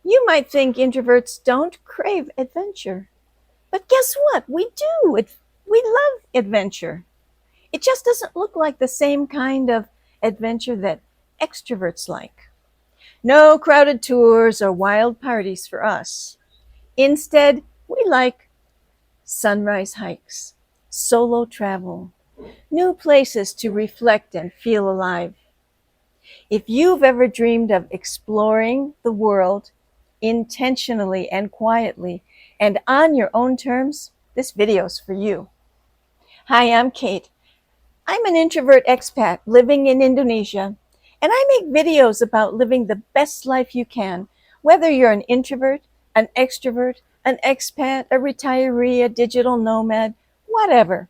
You might think introverts don't crave adventure, but guess what? We do. We love adventure. It just doesn't look like the same kind of adventure that extroverts like. No crowded tours or wild parties for us. Instead, we like sunrise hikes, solo travel, new places to reflect and feel alive. If you've ever dreamed of exploring the world intentionally and quietly and on your own terms, this video's for you. Hi, I'm Kate. I'm an introvert expat living in Indonesia, and I make videos about living the best life you can, whether you're an introvert, an extrovert, an expat, a retiree, a digital nomad, whatever.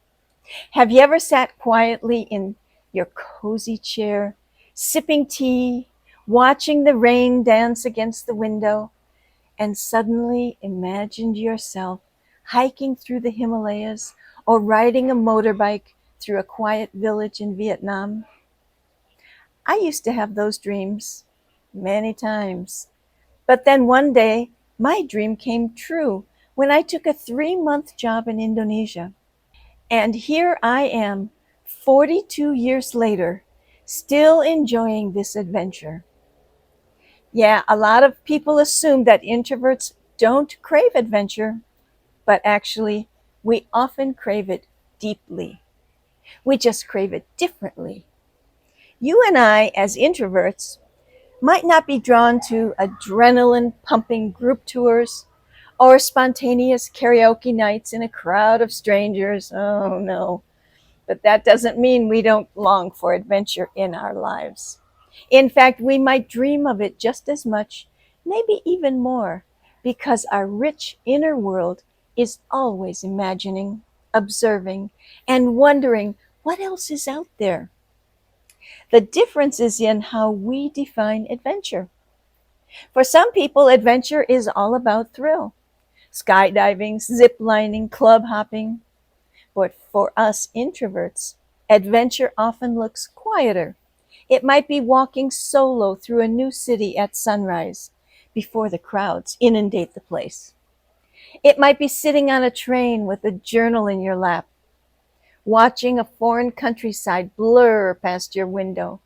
Have you ever sat quietly in your cozy chair, sipping tea, watching the rain dance against the window, and suddenly imagined yourself hiking through the Himalayas or riding a motorbike through a quiet village in Vietnam? I used to have those dreams many times. But then one day, my dream came true when I took a 3-month job in Indonesia. And here I am, 42 years later, still enjoying this adventure. Yeah, a lot of people assume that introverts don't crave adventure, but actually, we often crave it deeply. We just crave it differently. You and I, as introverts, might not be drawn to adrenaline pumping group tours or spontaneous karaoke nights in a crowd of strangers. Oh no. But that doesn't mean we don't long for adventure in our lives. In fact, we might dream of it just as much, maybe even more, because our rich inner world is always imagining, observing, and wondering what else is out there. The difference is in how we define adventure. For some people, adventure is all about thrill: skydiving, zip lining, club hopping. But for us introverts, adventure often looks quieter. It might be walking solo through a new city at sunrise before the crowds inundate the place. It might be sitting on a train with a journal in your lap, watching a foreign countryside blur past your window.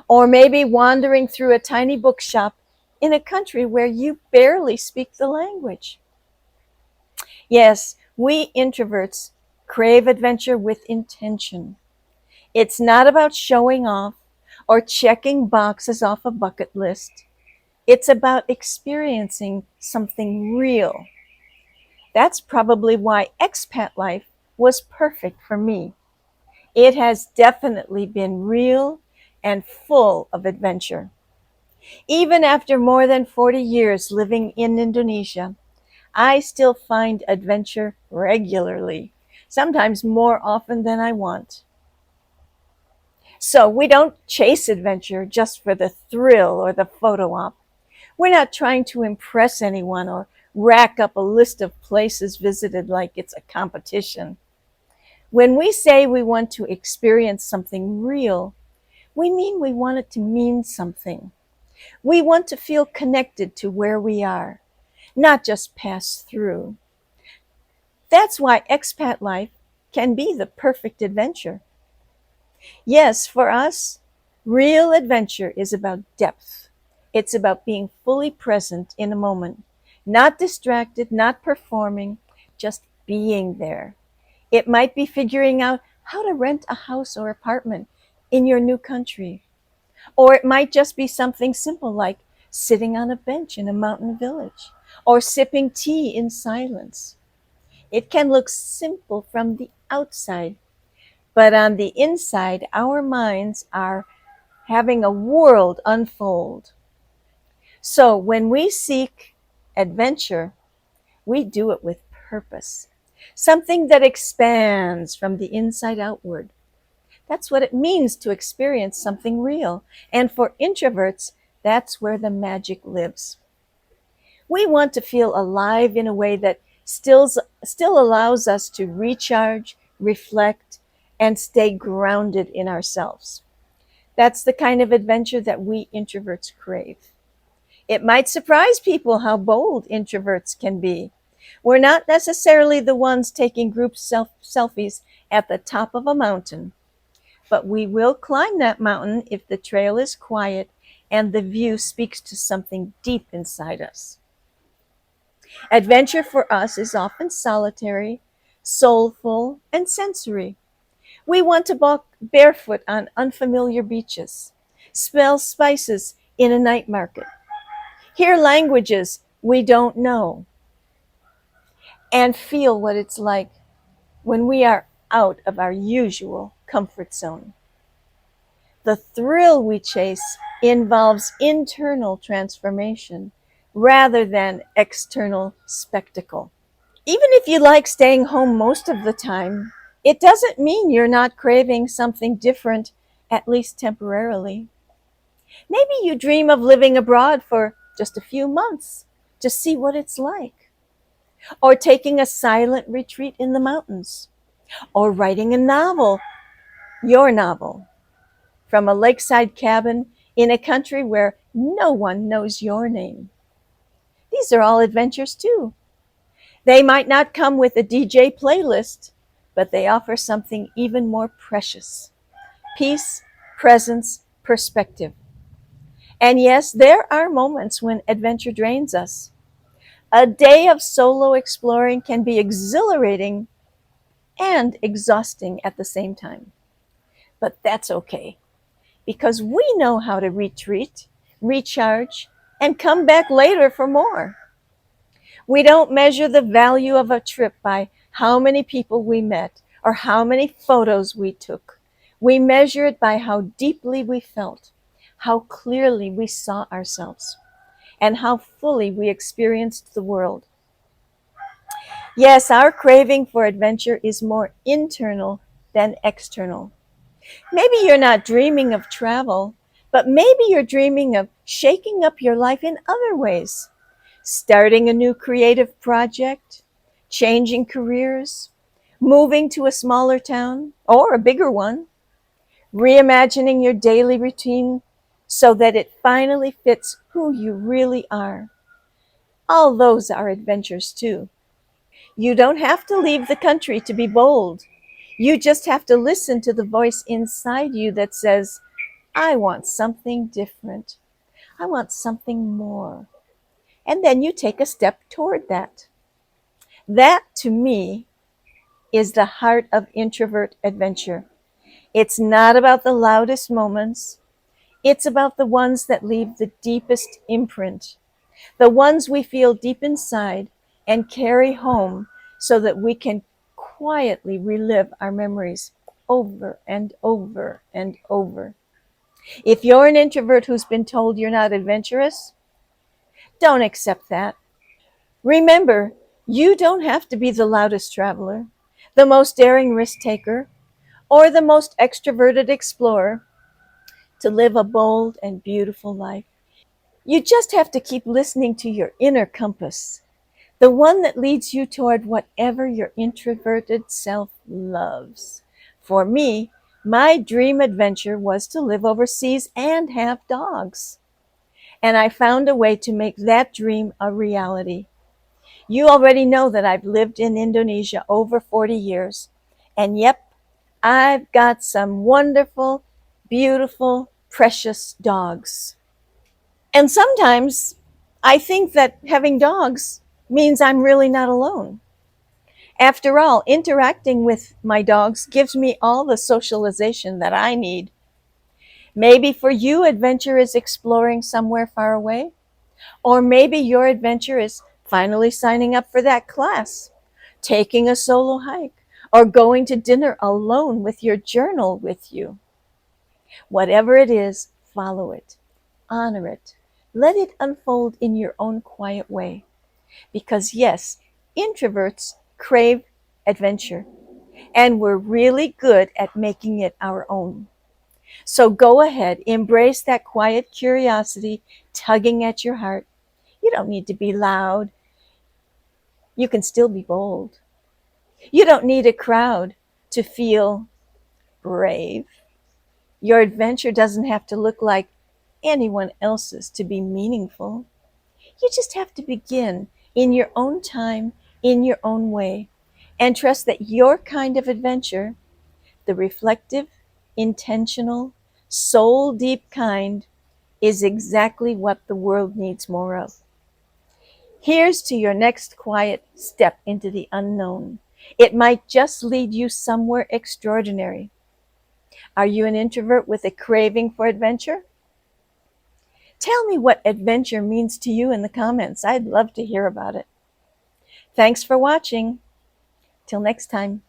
Or maybe wandering through a tiny bookshop in a country where you barely speak the language. Yes, we introverts crave adventure with intention. It's not about showing off or checking boxes off a bucket list. It's about experiencing something real. That's probably why expat life was perfect for me. It has definitely been real and full of adventure. Even after more than 40 years living in Indonesia, I still find adventure regularly, sometimes more often than I want. So we don't chase adventure just for the thrill or the photo op. We're not trying to impress anyone or rack up a list of places visited like it's a competition. When we say we want to experience something real, we mean we want it to mean something. We want to feel connected to where we are, not just pass through. That's why expat life can be the perfect adventure. Yes, for us, real adventure is about depth. It's about being fully present in a moment, not distracted, not performing, just being there. It might be figuring out how to rent a house or apartment in your new country. Or it might just be something simple like sitting on a bench in a mountain village or sipping tea in silence. It can look simple from the outside, but on the inside, our minds are having a world unfold. So when we seek adventure, we do it with purpose, something that expands from the inside outward. That's what it means to experience something real. And for introverts, that's where the magic lives. We want to feel alive in a way that still allows us to recharge, reflect, and stay grounded in ourselves. That's the kind of adventure that we introverts crave. It might surprise people how bold introverts can be. We're not necessarily the ones taking group selfies at the top of a mountain, but we will climb that mountain if the trail is quiet and the view speaks to something deep inside us. Adventure for us is often solitary, soulful, and sensory. We want to walk barefoot on unfamiliar beaches, smell spices in a night market, hear languages we don't know, and feel what it's like when we are out of our usual comfort zone. The thrill we chase involves internal transformation rather than external spectacle. Even if you like staying home most of the time, it doesn't mean you're not craving something different, at least temporarily. Maybe you dream of living abroad for just a few months to see what it's like, or taking a silent retreat in the mountains, or writing a novel, your novel, from a lakeside cabin in a country where no one knows your name. These are all adventures too. They might not come with a DJ playlist, but they offer something even more precious: peace, presence, perspective. And yes, there are moments when adventure drains us. A day of solo exploring can be exhilarating and exhausting at the same time. But that's okay, because we know how to retreat, recharge, and come back later for more. We don't measure the value of a trip by how many people we met or how many photos we took. We measure it by how deeply we felt, how clearly we saw ourselves, and how fully we experienced the world. Yes, our craving for adventure is more internal than external. Maybe you're not dreaming of travel, but maybe you're dreaming of shaking up your life in other ways: starting a new creative project, changing careers, moving to a smaller town or a bigger one, reimagining your daily routine so that it finally fits who you really are. All those are adventures too. You don't have to leave the country to be bold. You just have to listen to the voice inside you that says, I want something different. I want something more. And then you take a step toward that. That, to me, is the heart of introvert adventure. It's not about the loudest moments. It's about the ones that leave the deepest imprint, the ones we feel deep inside and carry home so that we can quietly relive our memories over and over and over. If you're an introvert who's been told you're not adventurous, don't accept that. Remember, you don't have to be the loudest traveler, the most daring risk taker, or the most extroverted explorer to live a bold and beautiful life. You just have to keep listening to your inner compass, the one that leads you toward whatever your introverted self loves. For me, my dream adventure was to live overseas and have dogs. And I found a way to make that dream a reality. You already know that I've lived in Indonesia over 40 years. And yep, I've got some wonderful, beautiful, precious dogs. And sometimes I think that having dogs means I'm really not alone. After all, interacting with my dogs gives me all the socialization that I need. Maybe for you, adventure is exploring somewhere far away. Or maybe your adventure is finally signing up for that class, taking a solo hike, or going to dinner alone with your journal with you. Whatever it is, follow it, honor it, let it unfold in your own quiet way. Because yes, introverts crave adventure, and we're really good at making it our own. So go ahead, embrace that quiet curiosity tugging at your heart. You don't need to be loud. You can still be bold. You don't need a crowd to feel brave. Your adventure doesn't have to look like anyone else's to be meaningful. You just have to begin in your own time, in your own way, and trust that your kind of adventure, the reflective, intentional, soul deep kind, is exactly what the world needs more of. Here's to your next quiet step into the unknown. It might just lead you somewhere extraordinary. Are you an introvert with a craving for adventure? Tell me what adventure means to you in the comments. I'd love to hear about it. Thanks for watching. Till next time.